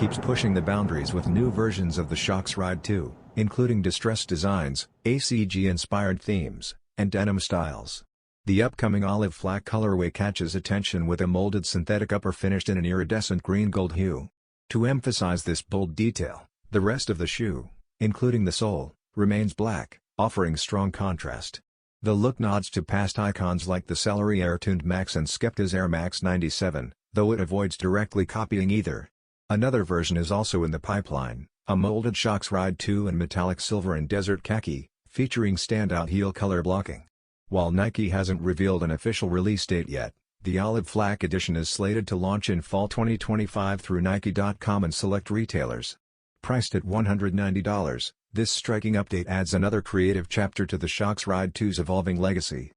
keeps pushing the boundaries with new versions of the Shox Ride 2, including distressed designs, ACG-inspired themes, and denim styles. The upcoming olive flak colorway catches attention with a molded synthetic upper finished in an iridescent green-gold hue. To emphasize this bold detail, the rest of the shoe, including the sole, remains black, offering strong contrast. The look nods to past icons like the Celery Air-tuned Max and Skepta's Air Max 97, though it avoids directly copying either. Another version is also in the pipeline, a molded Shox Ride 2 in metallic silver and desert khaki, featuring standout heel color blocking. While Nike hasn't revealed an official release date yet, the olive flak edition is slated to launch in fall 2025 through Nike.com and select retailers. Priced at $190, this striking update adds another creative chapter to the Shox Ride 2's evolving legacy.